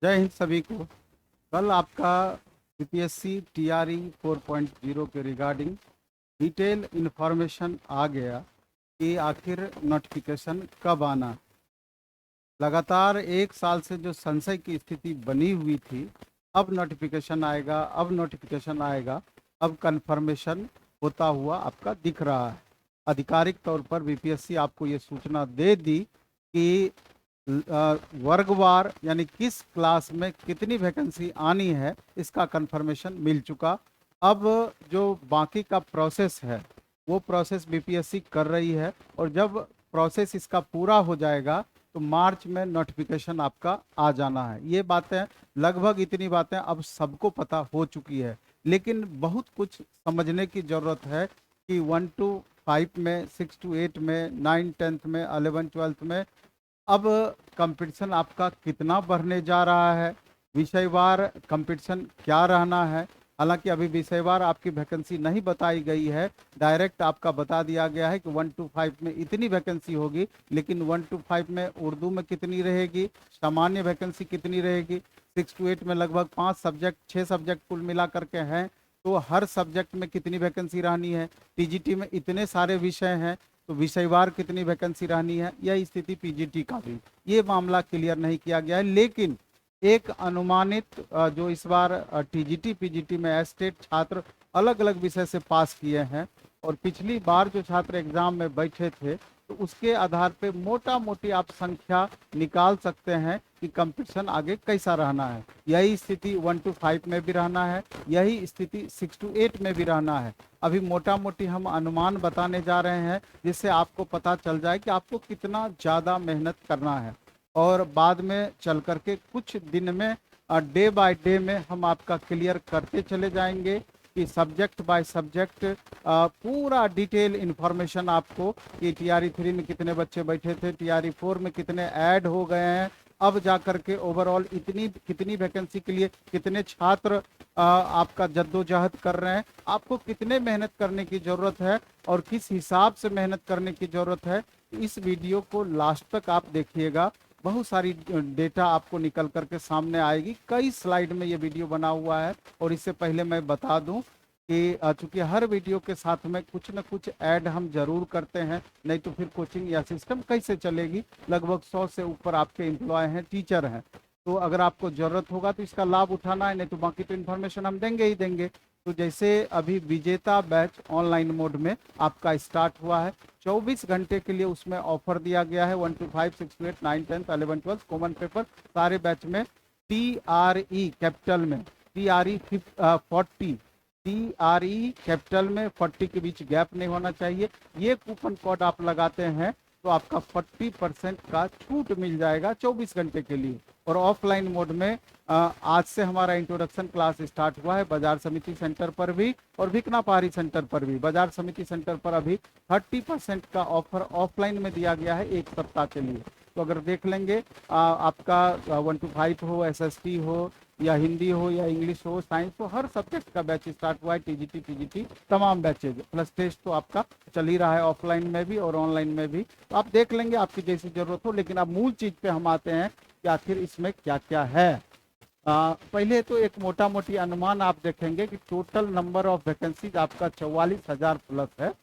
जय हिंद सभी को। कल आपका यूपीएससी टीआरई 4.0 के रिगार्डिंग डिटेल इन्फॉर्मेशन आ गया कि आखिर नोटिफिकेशन कब आना। लगातार एक साल से जो संशय की स्थिति बनी हुई थी, अब नोटिफिकेशन आएगा, अब नोटिफिकेशन आएगा, अब कंफर्मेशन होता हुआ आपका दिख रहा है। आधिकारिक तौर पर बीपीएससी आपको ये सूचना दे दी कि वर्गवार यानी किस क्लास में कितनी वैकेंसी आनी है, इसका कंफर्मेशन मिल चुका। अब जो बाकी का प्रोसेस है वो प्रोसेस बीपीएससी कर रही है, और जब प्रोसेस इसका पूरा हो जाएगा तो मार्च में नोटिफिकेशन आपका आ जाना है। ये बातें लगभग इतनी बातें अब सबको पता हो चुकी है, लेकिन बहुत कुछ समझने की ज़रूरत है कि 1 to 5 में, 6 to 8 में, 9 10th में, 11 12th में अब कंपटीशन आपका कितना बढ़ने जा रहा है, विषयवार कंपटीशन क्या रहना है। हालांकि अभी विषयवार आपकी वैकेंसी नहीं बताई गई है, डायरेक्ट आपका बता दिया गया है कि 1 to 5 में इतनी वैकेंसी होगी, लेकिन 1 to 5 में उर्दू में कितनी रहेगी, सामान्य वैकेंसी कितनी रहेगी, 6 to 8 में लगभग 6 सब्जेक्ट कुल मिला करके हैं, तो हर सब्जेक्ट में कितनी वैकेंसी रहनी है। टीजीटी में इतने सारे विषय हैं तो विषयवार कितनी वैकेंसी रहनी है, यह स्थिति पीजीटी का भी ये मामला क्लियर नहीं किया गया है। लेकिन एक अनुमानित जो इस बार टीजीटी पीजीटी में एस्टेट छात्र अलग अलग विषय से पास किए हैं, और पिछली बार जो छात्र एग्जाम में बैठे थे, तो उसके आधार पे मोटा मोटी आप संख्या निकाल सकते हैं कि कंपटीशन आगे कैसा रहना है। यही स्थिति 1 to 5 में भी रहना है, यही स्थिति 6 to 8 में भी रहना है। अभी मोटा मोटी हम अनुमान बताने जा रहे हैं, जिससे आपको पता चल जाए कि आपको कितना ज़्यादा मेहनत करना है, और बाद में चल करके कुछ दिन में डे बाय डे में हम आपका क्लियर करते चले जाएंगे कि सब्जेक्ट बाय सब्जेक्ट पूरा डिटेल इन्फॉर्मेशन आपको कि टीआरई 3 में कितने बच्चे बैठे थे, टीआरई 4 में कितने ऐड हो गए हैं, अब जाकर के ओवरऑल इतनी कितनी वैकेंसी के लिए कितने छात्र आपका जद्दोजहद कर रहे हैं, आपको कितने मेहनत करने की ज़रूरत है और किस हिसाब से मेहनत करने की ज़रूरत है। इस वीडियो को लास्ट तक आप देखिएगा, बहुत सारी डेटा आपको निकल करके सामने आएगी। कई स्लाइड में ये वीडियो बना हुआ है, और इससे पहले मैं बता दूं कि चूंकि हर वीडियो के साथ में कुछ न कुछ ऐड हम जरूर करते हैं, नहीं तो फिर कोचिंग या सिस्टम कैसे चलेगी। लगभग 100 से ऊपर आपके एम्प्लॉय हैं, टीचर हैं, तो अगर आपको ज़रूरत होगा तो इसका लाभ उठाना है, नहीं तो बाकी तो इन्फॉर्मेशन हम देंगे ही देंगे। तो जैसे अभी विजेता बैच ऑनलाइन मोड में आपका स्टार्ट हुआ है, 24 घंटे के लिए उसमें ऑफर दिया गया है। 1 to 5, 6 to 8, 9 10 11 12 कॉमन पेपर सारे बैच में TRE कैपिटल में, TRE 40, TRE कैपिटल में 40 के बीच गैप नहीं होना चाहिए। ये कूपन कोड आप लगाते हैं तो आपका 40% का छूट मिल जाएगा 24 घंटे के लिए। और ऑफलाइन मोड में आज से हमारा इंट्रोडक्शन क्लास स्टार्ट हुआ है बाजार समिति सेंटर पर भी और भिकना पहाड़ी सेंटर पर भी। बाजार समिति सेंटर पर अभी 30% का ऑफर ऑफलाइन में दिया गया है एक सप्ताह के लिए। तो अगर देख लेंगे आपका 1 to 5 हो, SST हो, या हिंदी हो, या इंग्लिश हो, साइंस हो, हर सब्जेक्ट का बैच स्टार्ट हुआ है। टीजीटी पीजीटी तमाम बैचेज प्लस टेस्ट तो आपका चल ही रहा है, ऑफलाइन में भी और ऑनलाइन में भी। तो आप देख लेंगे आपकी जैसी जरूरत हो। लेकिन अब मूल चीज पे हम आते हैं कि आखिर इसमें क्या क्या है। पहले तो एक मोटा मोटी अनुमान आप देखेंगे कि टोटल नंबर ऑफ वैकेंसीज आपका 44,000 प्लस है,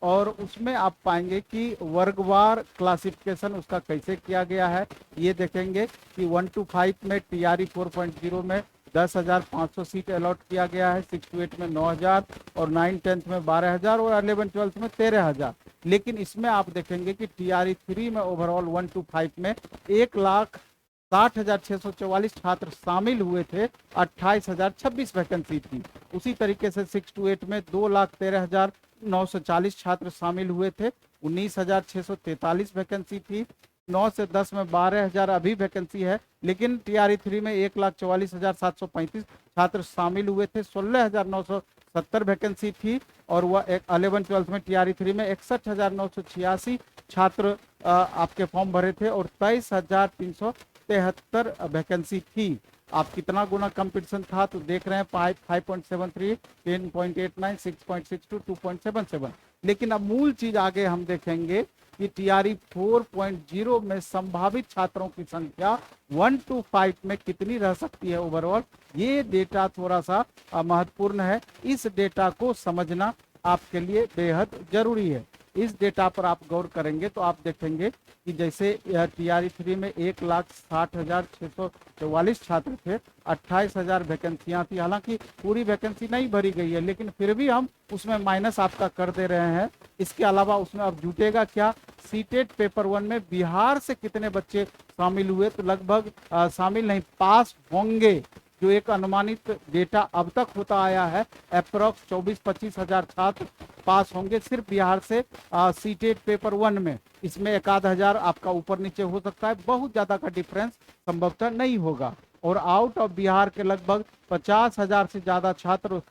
और उसमें आप पाएंगे कि वर्गवार क्लासिफिकेशन उसका कैसे किया गया है। ये देखेंगे कि 1 to 5 में टीआरई 4.0 में 10,500 सीट अलॉट किया गया है, 6 to 8 में 9,000, और 9 10th में 12,000, और 11 12th में 13,000। लेकिन इसमें आप देखेंगे कि टीआरई 3 में ओवरऑल 1 to 5 में 1,60,644 छात्र शामिल हुए थे, 28,026 वैकेंसी थी। उसी तरीके से 6 to 8 में 2,13,940 छात्र शामिल हुए थे, 19,643 वैकेंसी थी। 9 से 10 में 12,000 अभी वैकेंसी है, लेकिन टीआरई 3 में 1,44,735 छात्र शामिल हुए थे, 16,970 वैकेंसी थी। और वह 11 12th में टीआरई 3 में 61,986 छात्र आपके फॉर्म भरे थे, और 23,373 वैकेंसी थी। आप कितना गुना कंपटीशन था तो देख रहे हैं, 5.73, 10.89, 6.62, 2.77। लेकिन अब मूल चीज आगे हम देखेंगे कि टीआरई 4.0 में संभावित छात्रों की संख्या 1 to 5 में कितनी रह सकती है ओवरऑल। ये डेटा थोड़ा सा महत्वपूर्ण है, इस डेटा को समझना आपके लिए बेहद जरूरी है। इस डेटा पर आप गौर करेंगे तो आप देखेंगे कि जैसे टीआरई 3 में 1,60,644 छात्र थे, 28,000 वैकेंसियां थी। हालांकि पूरी वैकेंसी नहीं भरी गई है, लेकिन फिर भी हम उसमें माइनस आपका कर दे रहे हैं। इसके अलावा उसमें अब जुटेगा क्या, सीटेट पेपर 1 में बिहार से कितने बच्चे शामिल हुए, तो लगभग शामिल नहीं, पास होंगे। जो एक अनुमानित डेटा अब तक होता आया है, अप्रोक्स 24-25 हजार छात्र पास होंगे सिर्फ बिहार से सीटेट पेपर 1 में। इसमें 1,000 आपका ऊपर नीचे हो सकता है, बहुत ज्यादा का डिफरेंस संभवतः नहीं होगा। और आउट ऑफ बिहार के लगभग 50,000 से ज्यादा छात्र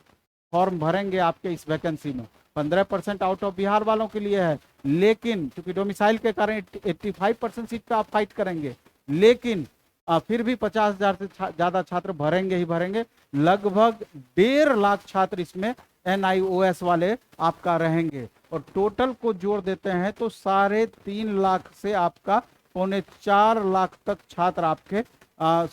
फॉर्म भरेंगे आपके इस वैकेंसी में। 15% आउट ऑफ बिहार वालों के लिए है, लेकिन क्योंकि डोमिसाइल के कारण 85% सीट पे आप फाइट करेंगे, लेकिन फिर भी 50,000 से ज्यादा छात्र भरेंगे ही भरेंगे। लगभग 1.5 लाख छात्र इसमें NIOS वाले आपका रहेंगे। और टोटल को जोड़ देते हैं तो 3.5 लाख से आपका 4.25 लाख तक छात्र आपके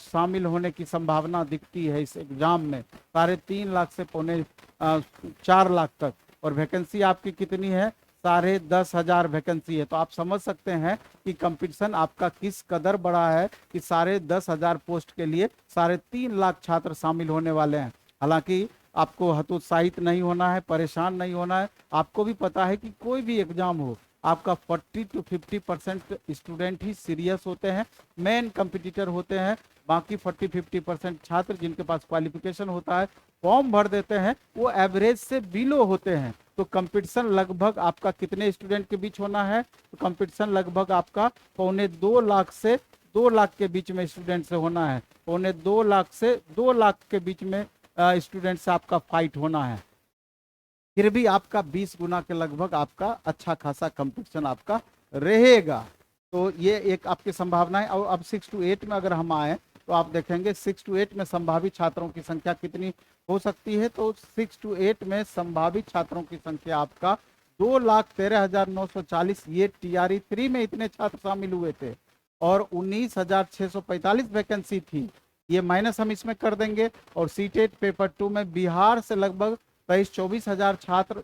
शामिल होने की संभावना दिखती है इस एग्जाम में। 3.5 लाख से 4.25 लाख तक। और वैकेंसी आपकी कितनी है, 10,500 वैकेंसी है। तो आप समझ सकते हैं कि कंपटीशन आपका किस कदर बड़ा है कि 10,500 पोस्ट के लिए 3.5 लाख छात्र शामिल होने वाले हैं। हालांकि आपको हतोत्साहित नहीं होना है, परेशान नहीं होना है। आपको भी पता है कि कोई भी एग्जाम हो, आपका 40 to 50% स्टूडेंट ही सीरियस होते हैं, मेन कंपटीटर होते हैं। बाकी 40-50% छात्र जिनके पास क्वालिफिकेशन होता है, फॉर्म भर देते हैं, वो एवरेज से बिलो होते हैं। तो कंपटीशन लगभग आपका कितने स्टूडेंट के बीच होना है, तो कंपटीशन लगभग आपका 2.25 लाख से 2 लाख के बीच में स्टूडेंट से होना है। 2.25 लाख से 2 लाख के बीच में स्टूडेंट से आपका फाइट होना है। फिर भी आपका 20 गुना के लगभग आपका अच्छा खासा कंपटीशन आपका रहेगा। तो ये एक आपकी संभावना है। और अब 6 to 8 में अगर हम आए तो आप देखेंगे 6 to 8 में संभावित छात्रों की संख्या कितनी हो सकती है। तो 6 to 8 में संभावित छात्रों की संख्या आपका 2,13,940। ये टीआरई 3 में इतने छात्र शामिल हुए थे और 19,645 वैकेंसी थी, ये माइनस हम इसमें कर देंगे। और सीटेट पेपर 2 में बिहार से लगभग 23-24 हजार छात्र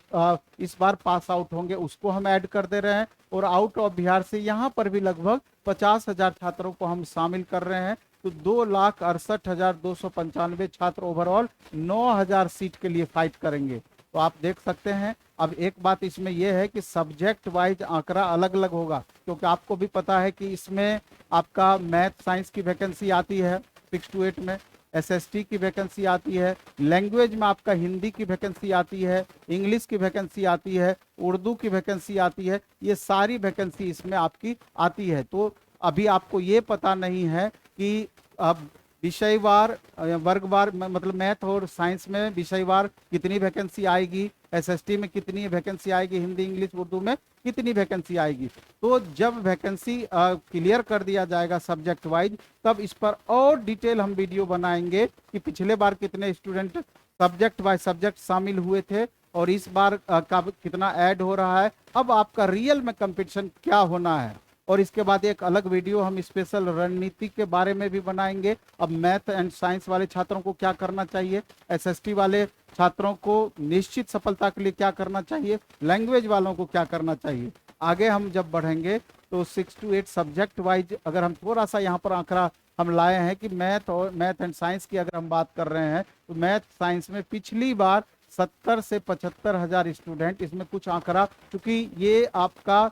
इस बार पास आउट होंगे, उसको हम ऐड कर दे रहे हैं। और आउट ऑफ बिहार से यहाँ पर भी लगभग 50,000 छात्रों को हम शामिल कर रहे हैं। तो 2,68,295 छात्र ओवरऑल 9,000 सीट के लिए फाइट करेंगे। तो आप देख सकते हैं। अब एक बात इसमें यह है कि सब्जेक्ट वाइज आंकड़ा अलग अलग होगा, क्योंकि आपको भी पता है कि इसमें आपका मैथ साइंस की वैकेंसी आती है 6 to 8 में, SST की वैकेंसी आती है, लैंग्वेज में आपका हिंदी की वैकेंसी आती है, इंग्लिश की वैकेंसी आती है, उर्दू की वैकेंसी आती है। ये सारी वैकेंसी इसमें आपकी आती है। तो अभी आपको ये पता नहीं है कि अब विषयवार वर्गवार मतलब मैथ और साइंस में विषयवार कितनी वैकेंसी आएगी, SST में कितनी वैकेंसी आएगी, हिंदी इंग्लिश उर्दू में कितनी वैकेंसी आएगी। तो जब वैकेंसी क्लियर कर दिया जाएगा सब्जेक्ट वाइज, तब इस पर और डिटेल हम वीडियो बनाएंगे कि पिछले बार कितने स्टूडेंट सब्जेक्ट वाइज सब्जेक्ट शामिल हुए थे और इस बार का कितना ऐड हो रहा है। अब आपका रियल में कंपटीशन क्या होना है। और इसके बाद एक अलग वीडियो हम स्पेशल रणनीति के बारे में भी बनाएंगे। अब मैथ एंड साइंस वाले छात्रों को क्या करना चाहिए, SST वाले छात्रों को निश्चित सफलता के लिए क्या करना चाहिए, लैंग्वेज वालों को क्या करना चाहिए। आगे हम जब बढ़ेंगे तो 6 to 8 सब्जेक्ट वाइज अगर हम थोड़ा सा यहाँ पर आंकड़ा हम लाए हैं कि मैथ एंड साइंस की अगर हम बात कर रहे हैं तो मैथ साइंस में पिछली बार 70 से 75 हजार स्टूडेंट, इसमें कुछ आंकड़ा, क्योंकि ये आपका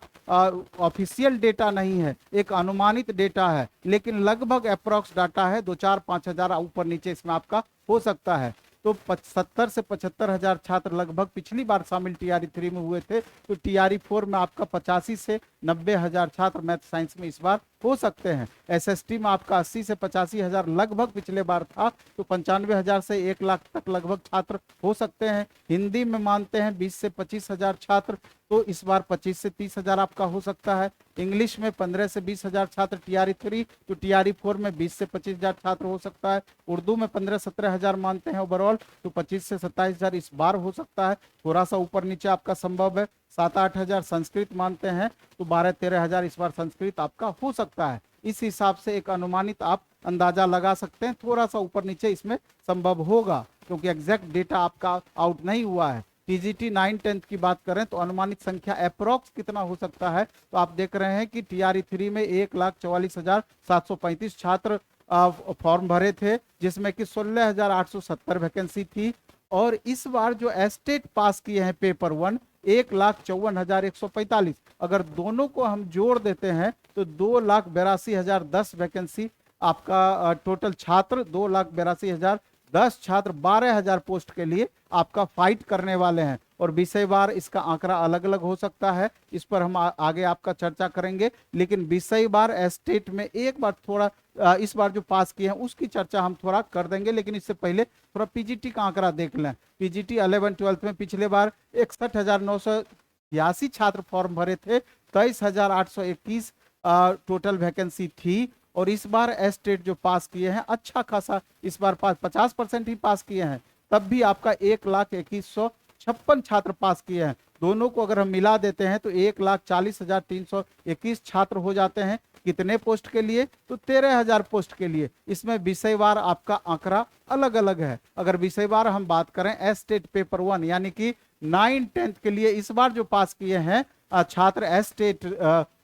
ऑफिशियल डेटा नहीं है, एक अनुमानित डेटा है, लेकिन लगभग अप्रोक्स डाटा है, 2-4-5 हजार ऊपर नीचे इसमें आपका हो सकता है। तो 70 से 75 हजार छात्र लगभग पिछली बार शामिल टीआरई 3 में हुए थे। तो टीआरई 4 में आपका 85 से 90 हजार छात्र मैथ साइंस में इस बार हो सकते हैं। SST में आपका 80 से 85 हजार लगभग पिछले बार था, तो 95 हजार से 1 लाख तक लगभग छात्र हो सकते हैं। हिंदी में मानते हैं 20 से 25 हजार छात्र, तो इस बार 25 से 30 हजार आपका हो सकता है। इंग्लिश में 15 से 20 हजार छात्र टीआरई 3, तो टीआरई 4 में 20 से 25 हजार छात्र हो सकता है। उर्दू में 15-17 हजार मानते हैं ओवरऑल, तो 25 से 27 हजार इस बार हो सकता है, थोड़ा सा ऊपर नीचे आपका संभव है। 7-8 हजार संस्कृत मानते हैं तो 12-13 हजार इस बार संस्कृत आपका हो सकता है। इस हिसाब से एक अनुमानित आप अंदाजा लगा सकते हैं, थोड़ा सा ऊपर नीचे इसमें संभव होगा क्योंकि एग्जैक्ट डेटा आपका आउट नहीं हुआ है। टीजीटी 9-10 की बात करें तो अनुमानित संख्या अप्रोक्स कितना हो सकता है, तो आप देख रहे हैं कि टीआरई 3 में 1,44,735 छात्र फॉर्म भरे थे, जिसमें कि 16,870 वैकेंसी थी। और इस बार जो एस्टेट पास किए हैं पेपर 1 1,54,145, अगर दोनों को हम जोड़ देते हैं तो 2,82,010 वैकेंसी आपका टोटल छात्र 2,82,010 छात्र 12,000 पोस्ट के लिए आपका फाइट करने वाले हैं। और विषयवार इसका आंकड़ा अलग अलग हो सकता है, इस पर हम आगे आपका चर्चा करेंगे। लेकिन विषयवार एस्टेट में एक बार थोड़ा इस बार जो पास किए हैं उसकी चर्चा हम थोड़ा कर देंगे, लेकिन इससे पहले थोड़ा पीजीटी का आंकड़ा देख लें। पीजीटी 11-12 में पिछले बार 61,986 छात्र फॉर्म भरे थे, 23,821 टोटल वैकेंसी थी। और इस बार एस्टेट जो पास किए हैं अच्छा खासा इस बार 50% ही पास किए हैं, तब भी आपका 1,21,156 छात्र पास किए हैं। दोनों को अगर हम मिला देते हैं तो 1,40,321 छात्र हो जाते हैं। कितने पोस्ट के लिए, तो 13,000 पोस्ट के लिए। इसमें विषयवार आपका आंकड़ा अलग अलग है। अगर विषयवार हम बात करें एस्टेट पेपर 1 यानी कि 9-10 के लिए इस बार जो पास किए हैं छात्र एस्टेट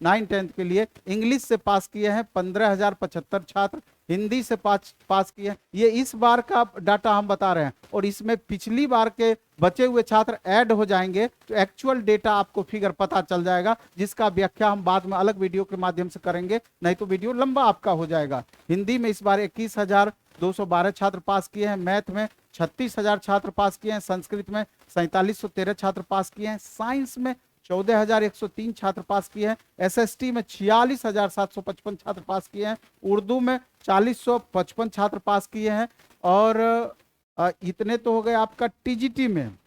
9-10 के लिए इंग्लिश से पास किए हैं 15,075 छात्र, हिंदी से पास किए हैं। ये इस बार का डाटा हम बता रहे हैं, और इसमें पिछली बार के बचे हुए छात्र ऐड हो जाएंगे तो एक्चुअल डेटा आपको फिगर पता चल जाएगा, जिसका व्याख्या हम बाद में अलग वीडियो के माध्यम से करेंगे, नहीं तो वीडियो लंबा आपका हो जाएगा। हिंदी में इस बार 21,212 छात्र पास किए हैं, मैथ में 36,000 छात्र पास किए हैं, संस्कृत में 4713 छात्र पास किए हैं, साइंस में 14,103 छात्र पास किए हैं, एसएसटी में 46,755 छात्र पास किए हैं, उर्दू में 4,055 छात्र पास किए हैं। और इतने तो हो गए आपका टीजीटी में।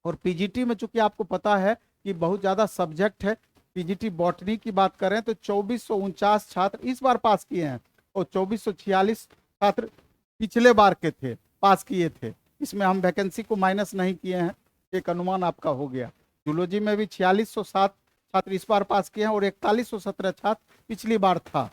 और पीजीटी में चूंकि आपको पता है कि बहुत ज़्यादा सब्जेक्ट है, पीजीटी बॉटनी की बात करें तो 2,449 छात्र इस बार पास किए हैं और 2,446 छात्र पिछले बार के थे पास किए थे। इसमें हम वैकेंसी को माइनस नहीं किए हैं, एक अनुमान आपका हो गया। जूलॉजी में भी 4,607 छात्र इस बार पास किए हैं और 4,117 छात्र पिछली बार था।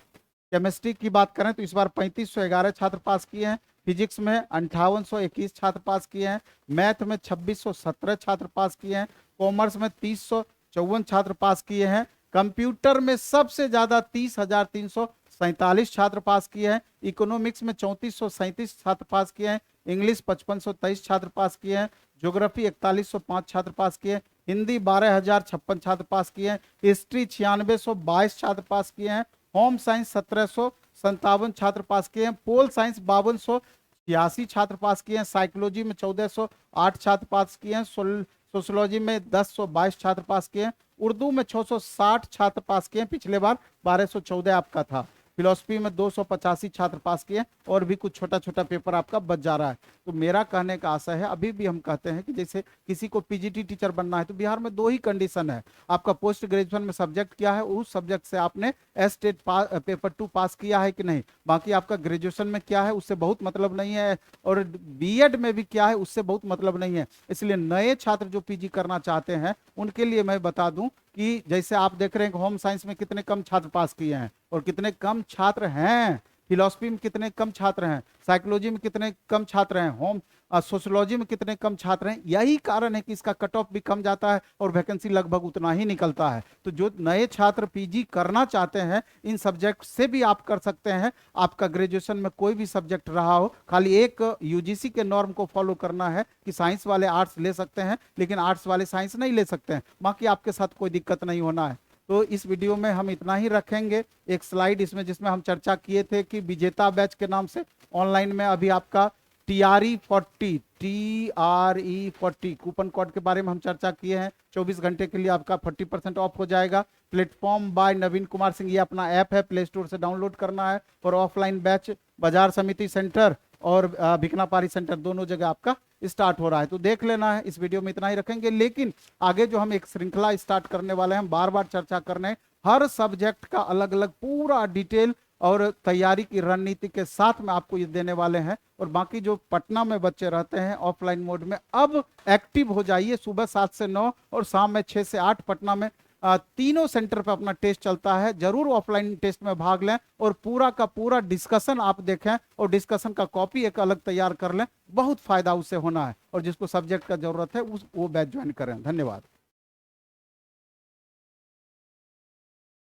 केमिस्ट्री की बात करें तो इस बार 3,511 छात्र पास किए हैं, फिजिक्स में 5,821 छात्र पास किए हैं, मैथ में 2,617 छात्र पास किए हैं, कॉमर्स में 3,054 छात्र पास किए हैं, कंप्यूटर में सबसे ज्यादा 30,347 छात्र पास किए हैं, इकोनॉमिक्स में 3,437 छात्र पास किए हैं, इंग्लिश 5,523 छात्र पास किए हैं, ज्योग्राफी 4,105 छात्र पास किए हैं, हिंदी 12,056 छात्र पास किए हैं, हिस्ट्री 9,622 छात्र पास किए हैं, होम साइंस 1,757 छात्र पास किए हैं, पोल साइंस 5,286 छात्र पास किए हैं, साइकोलॉजी में 1,408 छात्र पास किए हैं, सोशियोलॉजी में 10,122 छात्र पास किए हैं, उर्दू में 660 छात्र पास किए हैं, पिछले बार 1,214 आपका था, फिलोसफी में 285 छात्र पास किए, और भी कुछ छोटा छोटा पेपर आपका बच जा रहा है। तो मेरा कहने का आशा है, अभी भी हम कहते हैं कि जैसे किसी को पीजीटी टीचर बनना है तो बिहार में 2 ही कंडीशन है, आपका पोस्ट ग्रेजुएशन में सब्जेक्ट क्या है, उस सब्जेक्ट से आपने एस्टेट पेपर 2 पास किया है कि नहीं, बाकी आपका ग्रेजुएशन में क्या है उससे बहुत मतलब नहीं है, और बीएड में भी क्या है उससे बहुत मतलब नहीं है। इसलिए नए छात्र जो पीजी करना चाहते हैं उनके लिए मैं बता दूं कि जैसे आप देख रहे हैं होम साइंस में कितने कम छात्र पास किए हैं और कितने कम छात्र हैं, फिलोसफी में कितने कम छात्र हैं, साइकोलॉजी में कितने कम छात्र हैं, होम सोशियोलॉजी में कितने कम छात्र हैं। यही कारण है कि इसका कट ऑफ भी कम जाता है और वैकेंसी लगभग उतना ही निकलता है। तो जो नए छात्र पीजी करना चाहते हैं इन सब्जेक्ट से भी आप कर सकते हैं, आपका ग्रेजुएशन में कोई भी सब्जेक्ट रहा हो, खाली एक यूजीसी के नॉर्म को फॉलो करना है कि साइंस वाले आर्ट्स ले सकते हैं लेकिन आर्ट्स वाले साइंस नहीं ले सकते हैं, बाकी आपके साथ कोई दिक्कत नहीं होना है। तो इस वीडियो में हम इतना ही रखेंगे। एक स्लाइड इसमें जिसमें हम चर्चा किए थे कि विजेता बैच के नाम से ऑनलाइन में अभी आपका TRE40 कूपन कोड के बारे में हम चर्चा किए हैं। 24 घंटे के लिए आपका 40% ऑफ हो जाएगा। प्लेटफॉर्म बाय नवीन कुमार सिंह, ये अपना ऐप है, प्ले स्टोर से डाउनलोड करना है। और ऑफलाइन बैच बाजार समिति सेंटर और भिकनापारी सेंटर दोनों जगह आपका स्टार्ट हो रहा है, तो देख लेना है। इस वीडियो में इतना ही रखेंगे, लेकिन आगे जो हम एक श्रृंखला स्टार्ट करने वाले हैं, हम बार बार चर्चा करने हर सब्जेक्ट का अलग अलग पूरा डिटेल और तैयारी की रणनीति के साथ में आपको ये देने वाले हैं। और बाकी जो पटना में बच्चे रहते हैं ऑफलाइन मोड में, अब एक्टिव हो जाइए। सुबह 7 से 9 और शाम में 6 से 8 पटना में तीनों सेंटर पे अपना टेस्ट चलता है। जरूर ऑफलाइन टेस्ट में भाग लें और पूरा का पूरा डिस्कशन आप देखें और डिस्कशन का कॉपी एक अलग तैयार कर लें, बहुत फायदा उससे होना है। और जिसको सब्जेक्ट का जरूरत है वो बैच ज्वाइन करें। धन्यवाद।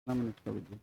9 मिनट का वीडियो।